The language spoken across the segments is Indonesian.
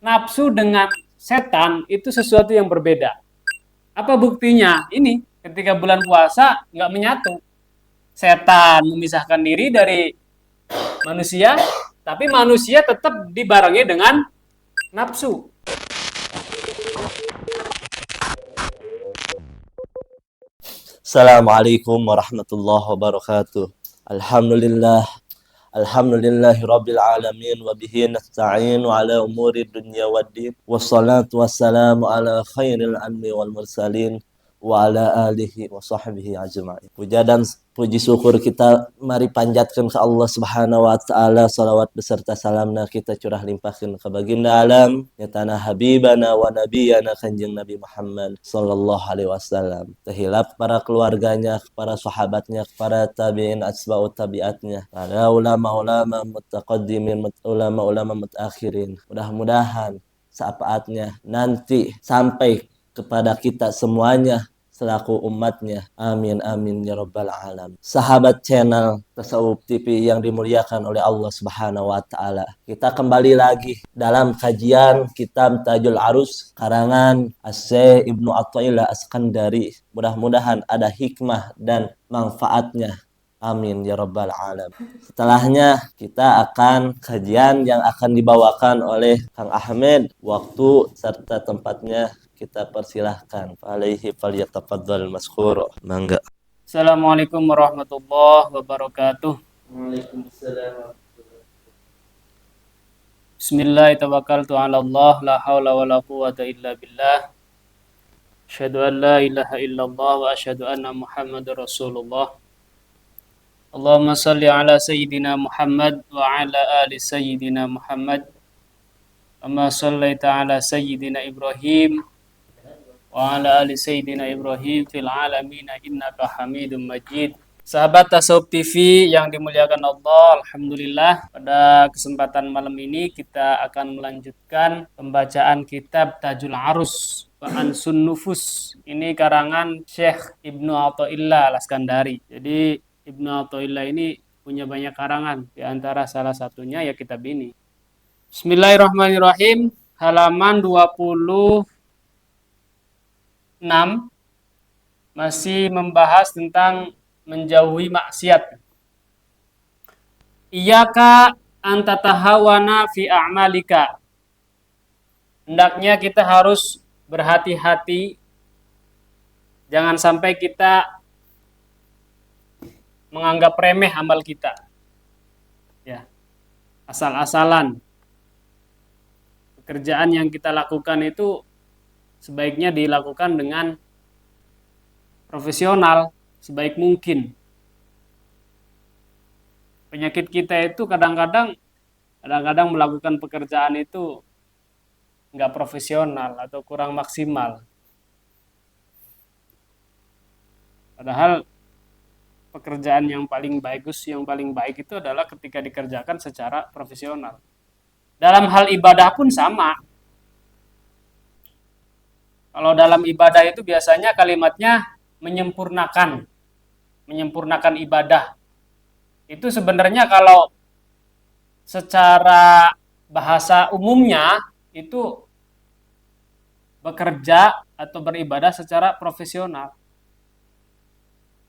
nafsu dengan setan itu sesuatu yang berbeda. Apa buktinya? Ini ketika bulan puasa nggak menyatu. Setan memisahkan diri dari manusia, tapi manusia tetap dibarengi dengan nafsu. Assalamualaikum warahmatullahi wabarakatuh. Alhamdulillah. Alhamdulillahi rabbil alamin wa bihi nasta'in wa ala umuri dunya waddin. Wassalatu wassalamu ala khairil anbi wal mursalin wa ala alihi wa sahbihi ajma'in. Puja dan puji syukur kita mari panjatkan ke Allah Subhanahu wa taala, salawat beserta salamna kita curah limpahkan ke baginda alam nyatana habibana wa nabiyana kanjeng Nabi Muhammad sallallahu alaihi wasallam. Tehilap para keluarganya, para sahabatnya, para tabi'in asba'ut tabi'atnya, para ulama-ulama mutaqaddimin, ulama-ulama mutakhirin. Mudah-mudahan saatnya nanti sampai kepada kita semuanya selaku umatnya. Amin amin ya rabbal alamin. Sahabat channel Tasawuf TV yang dimuliakan oleh Allah Subhanahu wa taala. Kita kembali lagi dalam kajian kitab Tajul Arus karangan Asy Ibnu Athaillah Askandari. Mudah-mudahan ada hikmah dan manfaatnya. Amin ya rabbal alamin. Setelahnya kita akan kajian yang akan dibawakan oleh Kang Ahmed. Waktu serta tempatnya kita persilahkan. Alaihi falyatafaddal mazkur. Mangga. Assalamualaikum warahmatullahi wabarakatuh. Waalaikumsalam. Bismillahirrahmanirrahim. Ala Allah, la haula wa la quwata illa billah. Asyhadu an la ilaha illallah wa asyhadu anna Muhammadar Rasulullah. Allahumma salli ala sayyidina Muhammad wa ala ali sayyidina Muhammad. Kama sallaita ala sayyidina Ibrahim wa ala ali sayyidina Ibrahim fil alamin innaka Hamidum Majid. Sahabat Tasawuf TV yang dimuliakan Allah, alhamdulillah pada kesempatan malam ini kita akan melanjutkan pembacaan kitab Tajul Arus wa Ansun Nufus. Ini karangan Syekh Ibnu Athaillah Al-Askandari. Jadi Ibnu Athaillah ini punya banyak karangan, di antara salah satunya ya kitab ini. Bismillahirrahmanirrahim. Halaman 26 masih membahas tentang menjauhi maksiat. Iyyaka an tatahawana fi a'malika. Hendaknya kita harus berhati-hati, jangan sampai kita menganggap remeh amal kita. Ya. Asal-asalan. Pekerjaan yang kita lakukan itu sebaiknya dilakukan dengan profesional sebaik mungkin. Penyakit kita itu kadang-kadang melakukan pekerjaan itu nggak profesional atau kurang maksimal. Padahal pekerjaan yang paling bagus, yang paling baik itu adalah ketika dikerjakan secara profesional. Dalam hal ibadah pun sama. Kalau dalam ibadah itu biasanya kalimatnya menyempurnakan ibadah. Itu sebenarnya kalau secara bahasa umumnya itu bekerja atau beribadah secara profesional.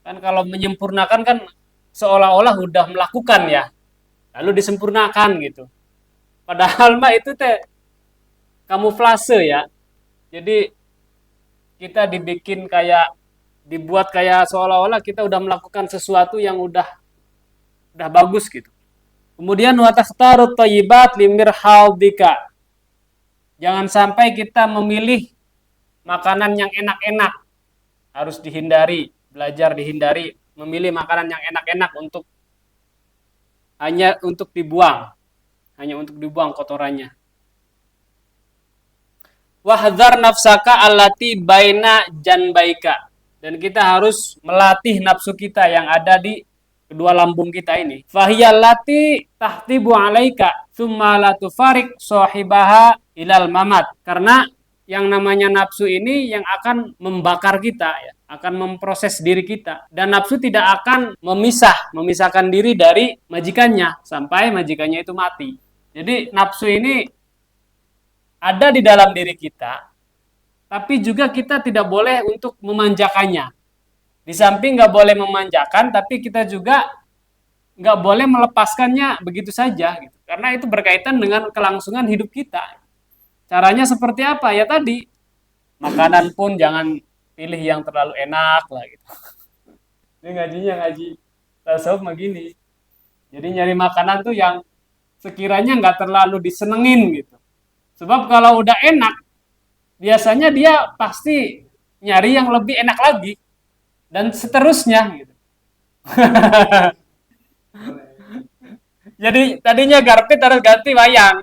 Kan kalau menyempurnakan kan seolah-olah udah melakukan ya, lalu disempurnakan gitu. Padahal mah itu teh kamuflase ya. Jadi kita dibuat kayak seolah-olah kita udah melakukan sesuatu yang udah bagus gitu. Kemudian wa takhtarut thayyibat limirhaudika. Jangan sampai kita memilih makanan yang enak-enak. Harus dihindari, belajar dihindari memilih makanan yang enak-enak hanya untuk dibuang kotorannya. Wahdhar nafsaka allati baina janbaika. Dan kita harus melatih nafsu kita yang ada di kedua lambung kita ini. Fahiyallati tahtibu alaika tsumma la tufarik sahibaha ilal mamat. Karena yang namanya nafsu ini yang akan membakar kita ya, akan memproses diri kita. Dan nafsu tidak akan memisahkan diri dari majikannya sampai majikannya itu mati. Jadi nafsu ini ada di dalam diri kita, tapi juga kita tidak boleh untuk memanjakannya. Di samping nggak boleh memanjakan, tapi kita juga nggak boleh melepaskannya begitu saja, gitu. Karena itu berkaitan dengan kelangsungan hidup kita. Caranya seperti apa? Ya tadi, makanan pun jangan pilih yang terlalu enak lah gitu. Ini ngajinya ngaji tasawuf begini. Jadi nyari makanan tuh yang sekiranya nggak terlalu disenengin gitu. Sebab kalau udah enak, biasanya dia pasti nyari yang lebih enak lagi dan seterusnya gitu. Jadi tadinya garpit harus ganti wayang.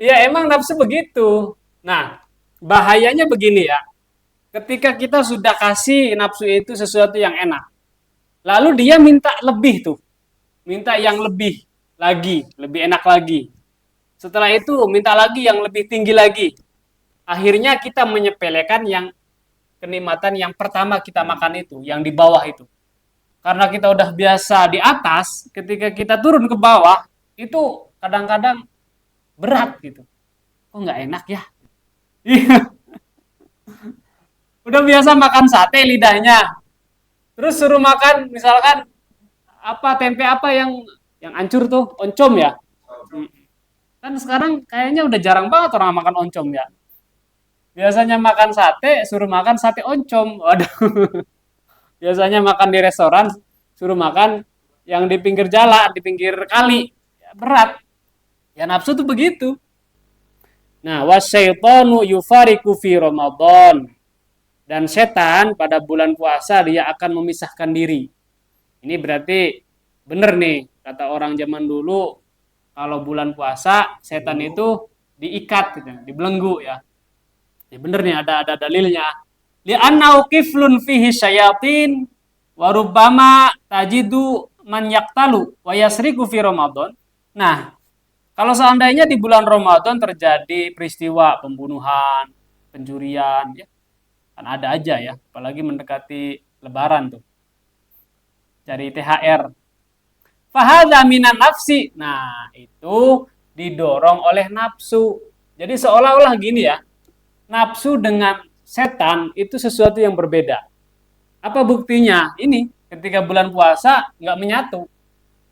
Ya emang nafsu begitu. Nah, bahayanya begini ya. Ketika kita sudah kasih nafsu itu sesuatu yang enak, lalu dia minta lebih tuh, minta yang lebih lagi, lebih enak lagi. Setelah itu minta lagi yang lebih tinggi lagi. Akhirnya kita menyepelekan yang kenikmatan yang pertama kita makan itu, yang di bawah itu. Karena kita udah biasa di atas, ketika kita turun ke bawah, itu kadang-kadang berat gitu. Kok nggak enak ya? Udah biasa makan sate lidahnya, terus suruh makan misalkan apa tempe apa yang hancur tuh, oncom ya. Kan sekarang kayaknya udah jarang banget orang makan oncom ya. Biasanya makan sate, suruh makan sate oncom. Waduh. Biasanya makan di restoran, suruh makan yang di pinggir jalan, di pinggir kali. Ya, berat. Ya nafsu tuh begitu. Nah, wasyaitanu yufariku fi Ramadan. Dan setan pada bulan puasa dia akan memisahkan diri. Ini berarti benar nih kata orang zaman dulu, kalau bulan puasa setan itu diikat gitu, dibelenggu ya. Ya bener nih ada dalilnya. Li'annau kiflun fihi syayatin wa rubbama tajidu man yaktalu wa yasriku fi Ramadan. Nah, kalau seandainya di bulan Ramadan terjadi peristiwa pembunuhan, pencurian, ya kan ada aja ya, apalagi mendekati Lebaran tuh, cari THR. Fahadha minan nafsi. Nah, itu didorong oleh nafsu. Jadi seolah-olah gini ya, nafsu dengan setan itu sesuatu yang berbeda. Apa buktinya? Ini, ketika bulan puasa nggak menyatu.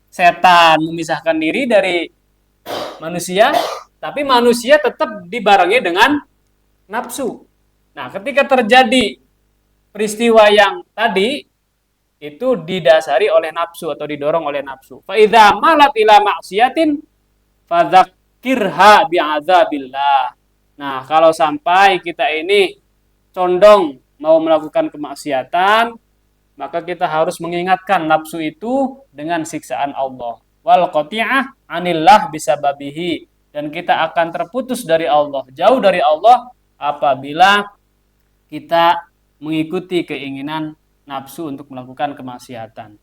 Setan memisahkan diri dari manusia, tapi manusia tetap dibarengi dengan nafsu. Nah, ketika terjadi peristiwa yang tadi, itu didasari oleh nafsu atau didorong oleh nafsu. Fa idza malat ila maksiatin fadzakirha bi'adzabillah. Nah, kalau sampai kita ini condong mau melakukan kemaksiatan, maka kita harus mengingatkan nafsu itu dengan siksaan Allah. Wal qati'ah anillah bisababihi, dan kita akan terputus dari Allah, jauh dari Allah apabila kita mengikuti keinginan nafsu untuk melakukan kemaksiatan.